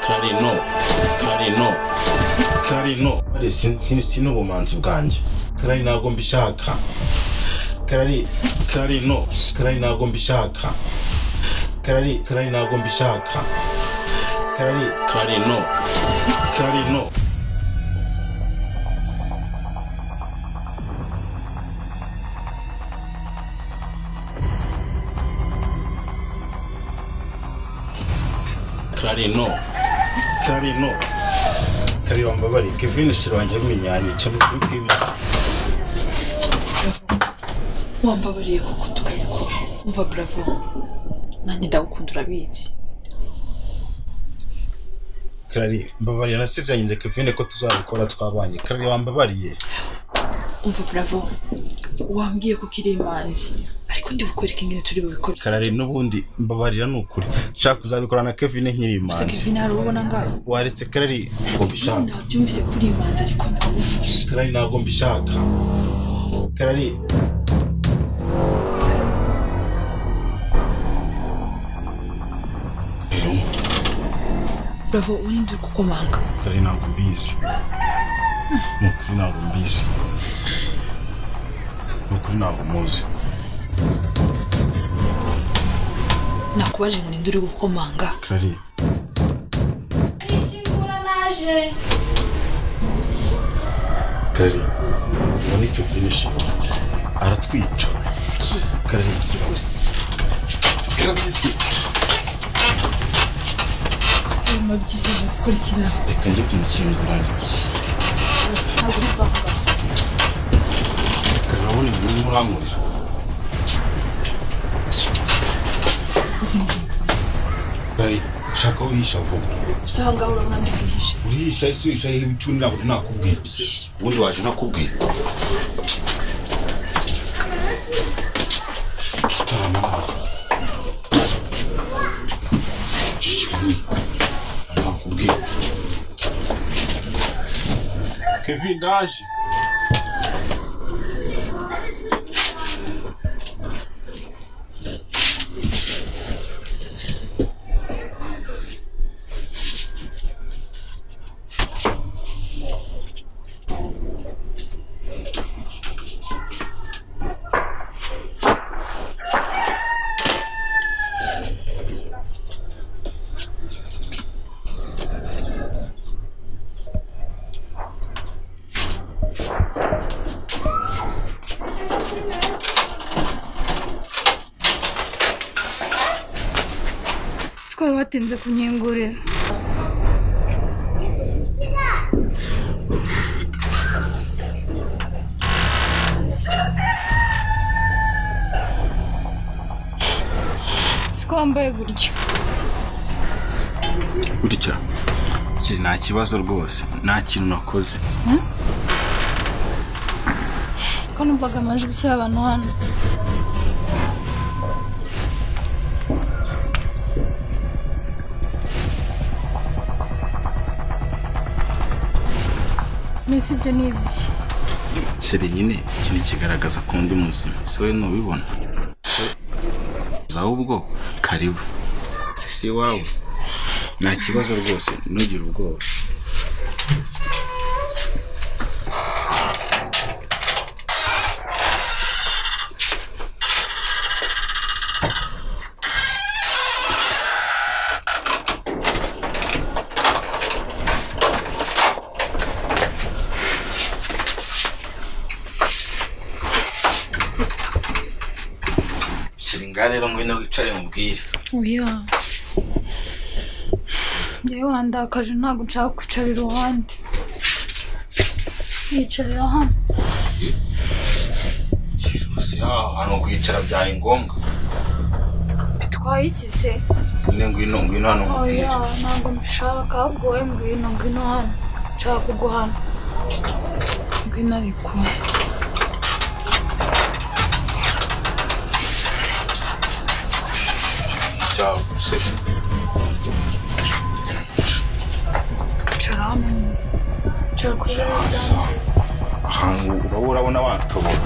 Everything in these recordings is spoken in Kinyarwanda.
Karino ari sino bumanzi bwanjye Karari ntabwo mbishaka Karino ntabwo mbishaka Karari ntabwo mbishaka Karino Kari wambabari Kevin shira wanje amenyanye cyo mu kwima wambabariye kuko tukayiko umva bravo nani ndagukundura bizi Kari mbabariye nasezeranye Kevin ko tuzabikora twabanye Kari wambabariye umva bravo wambwiye ko kiri imanzi ariko ndi gukwereka ingene turi bubikora Kari nubundi mbabarira nukuri shaka uzabikora na Kevin nkiri imanzi Kevin arubona ngaho waretse Kari ngo mbishaka nabyumvise kuri imanzi ariko ndagufasha Kari ntabwo mbishaka Kari bravo urinde kukomanga Kari ntabwo mbizi ntabwo muzi nakubaje ngo ninde uri gukomanga Kari ikingura naje Kari wani Kevin shira aratwica aski Kari gusa kabisi mabyize gukora ikina reka njye kumukingura ntabwo bivanga Kari nabone ni muramuri Kari shaka uhisha vuba usanga urabandi bwihishe uhisha isuhisha y'ibicuni ntabwo nakubwiye ubundi waje nakubwiye Kevin ndaje Skoro watinze kunyengurira Sikwambaye gutyo kiri nta kibazo rwose nta kintu nakoze ko numvaga amajwi y'abantu hano Nese ibyo ni ibiki kiri nyine ikintu kigaragaza ko ndi muzima se we nubibona ahubwo karibu si wawe nta kibazo rwose ntugire ubwoba rero ngwino wicare mubwire oya ngewe wandakaje ntabwo nshaka kwicara iruhande yicarira hano kirose hano kwicara byari ngombwa bitwaye iki se ngwino hano mubwire oya ntabwo mbishaka ahubwo wowe ngwino hano nshaka kuguhana ngwino ariko ciao se Cara kuri danse ahantu urabona watobora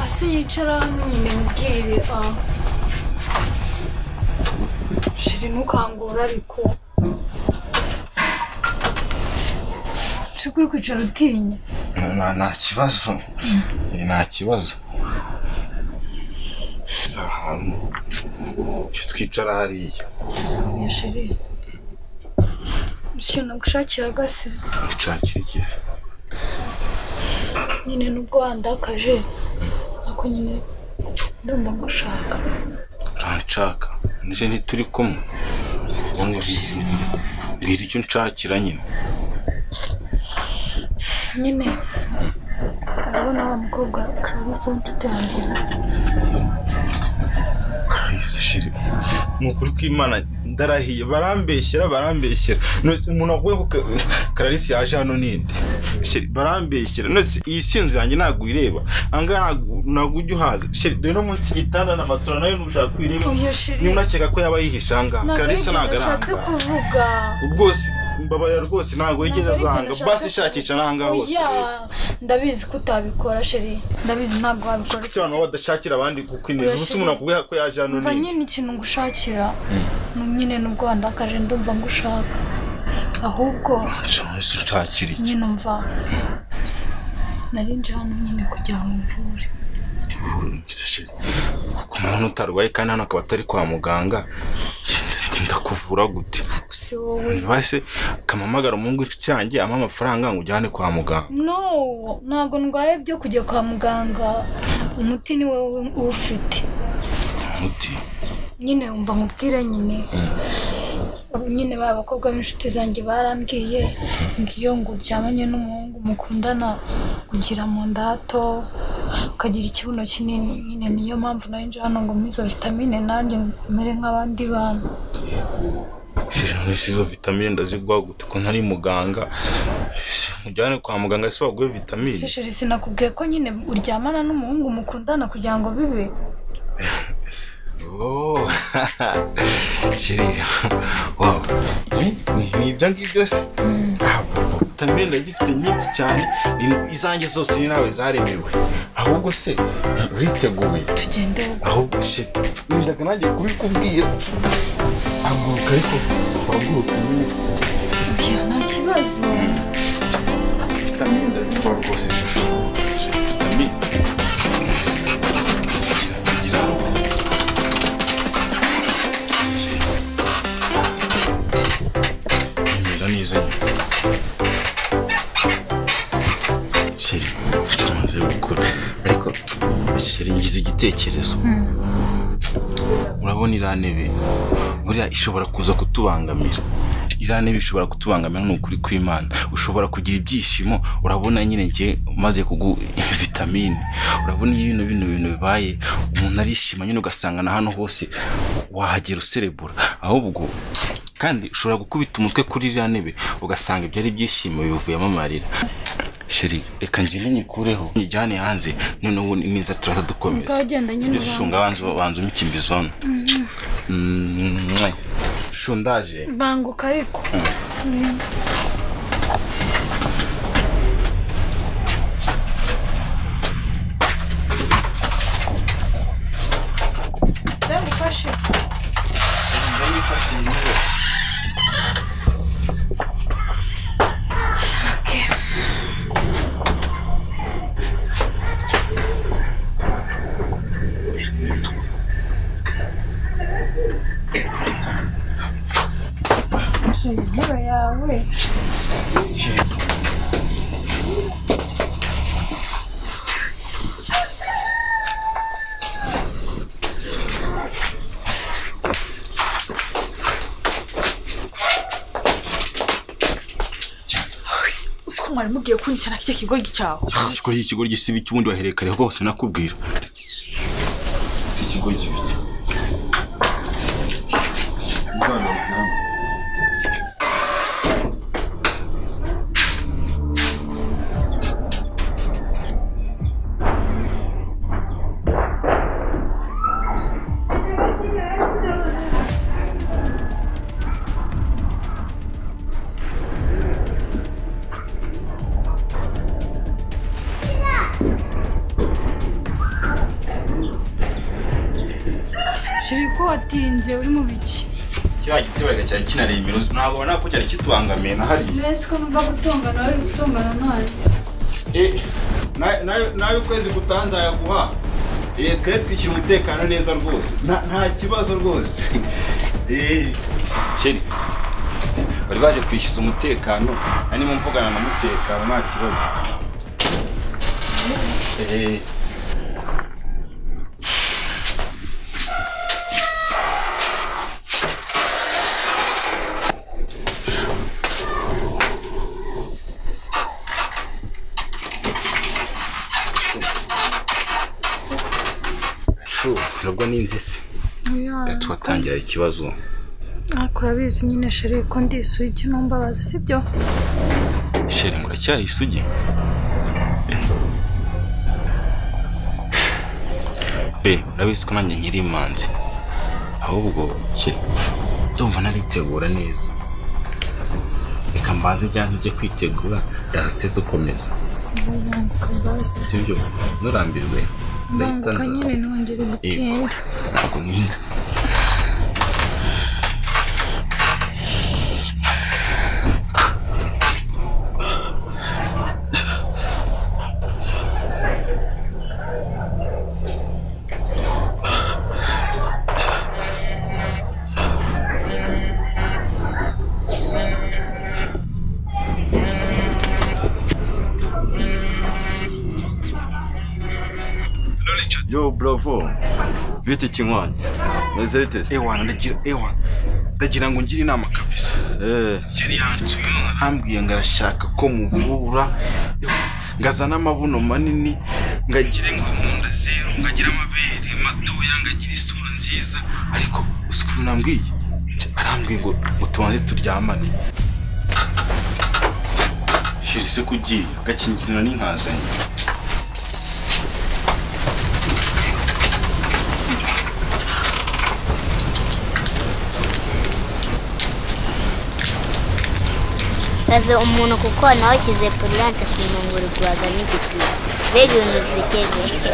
ase yicara hano nyine mubwire shiri ntukangura ariko kuri kwicara utinya. Nta kibazo. Nta kibazo. Ahantu twicara hariya. Sheri. Icyo nagushakiraga se. Nshakira iki? Nyine nubwo wandakaje nako nyine ndumva ngushaka. Uranshaka? Nije ntituri kumwe. Mbwira icyo nshakira nyine. Nyine urabona wa mukobwa Clarisse w'inshuti yanjye. Clarisse sheri. Ni ukuri kw'Imana ndarahiye barambeshyera. Umuntu avuye ko Clarisse yaje hano ninde? Sheri barambeshyera. Iyi sinzi yanjye ntabwo ireba. Anga ntabwo ujya uhaza. Sheri dore no munsi y'igitanda n'amatora nayo nushaka kwireba. Ni unakeka ko yaba yihisha anga. Clarisse ntabwo nashatse kuvuga. Rwose mbabarira rwose ntabwo yigeze azanga. Basi shakisha nanga hose. Ndabizi ko utabikora sheri. Ndabizi ntabwo wabikora. Ese abantu badashakira abandi kuko ineza. Umuntu umuntu akubwiye ko yaje hano ninde? Nyine ikintu ngushakira. Nyine nubwo wandakaje ndumva ngushaka. Ahubwo nshakira iki? Nyine umva. Narinje hano nyine kugira ngo mvure. Ku muntu utarwaye kandi hano akaba atari kwa muganga ndakuvura gute? Se wowe base kamamagara umuhungu w'inshuti yanjye ama amafaranga ngo ujyane kwa muganga. No, ntago ndwaye byo kujya kwa muganga. Umuti ni wowe ufite. Umuti? Nyine umva nkubwire nyine. Nyine ba bakobwa b'inshuti zanjye barambwiye ngiyo ngo uryamanye n'umuhungu mukundana kugira mu nda hato ukagira ikibuno kinini. Nyine niyo mpamvu narinje hano ngo mizo vitamine nanjye mere nk'abandi bantu. Izo vitamine ndazigwa gute ko ntari muganga? Mujyane kwa muganga se baguhe vitamine? Sheri sinakubwiye ko nyine uryamana n'umuhungu mukundana kugira ngo bibe. Oh, sheri. Wow. Ni ibyo ngibyo se? Vitamine ndazifite nyinshi cyane. Izanjye zose ni nawe zaremewe. Ahubwo se uriteguye? Tugende. Ahubwo sheri ndaga nanjye kubikubwira. Aguruka ariko waguruka nyine. Nta kibazo. Vitamine ndazikora rwose shusho. Vitamine. Neza sheri tumaze gukora ariko sheri ngize igitekerezo. Urabona irantebe buriya ishobora kuza kutubangamira. Irantebe ishobora kutubangamira n'ukuri kw'Imana. Ushobora kugira ibyishimo urabona nyine nje maze kugu vitamine. Urabona ibintu bibaye umuntu arishima nyine ugasanga na hano hose wahagera userebura. Ahubwo kandi ushobora gukubita umutwe kuri iriya ntebe ugasanga ibyo ari ibyishimo bivuyemo amarira. Sheri reka njye nyikureho njyane hanze noneho niza turaza dukomeza. Ukagenda nyine ushunga banzu mikimbizona. Shundaje banguka ariko. Ndagufashe. Intebe yawe. Usiko mwari mugiye kunyicana kicyo kigo cyawe. Kuri iki kigo gisibi cy'ubundi waherekare hose nakubwira. Ikigo gibiki. Sheri ko watinze uri mu biki? kiriya giti baga cyari kinareye imirozi ntabwo ubona ko cyari kitubangamiye na hariya. mbese ko numva gutongana wari gutongana nawe. nawe ukwezi gutaha nzayaguha. Twe twishyira umutekano neza rwose nta kibazo rwose. Sheri bari baje kwishyuza umutekano arimo mvugana na mutekano nta kibazo. Nubwo ninze se twatangira ikibazo akurabizi nyine sheri ko ndi isugi numbabaza sibyo sheri muracyari isugi urabizi ko nanjye nkiri imanzi ahubwo sheri ndumva naritegura neza reka mbanze cyangwa njye kwitegura ndahatse dukomeza sibyo nurambirwe Banguka nyine nongere gutinda. Ntabwo ninda. Yo bravo. Biti kinkwanya. Nezerite. Ndagira ngo ngire inama kabisa. Yari yanzuye ambwiye ngarashaka ko muvura. Ngazana amabuno manini ngagire ngo munda zero ngagira amabere matoya ngagira isura nziza ariko usiku nambwiye arambwiye ngo tubanze turyamane. Shirise kugiye gakingirana n'inkazanye. Kaze umuntu kuko nawe kize polyanse kumungura gwaga n'igipimo. Bege ibintu zikeje.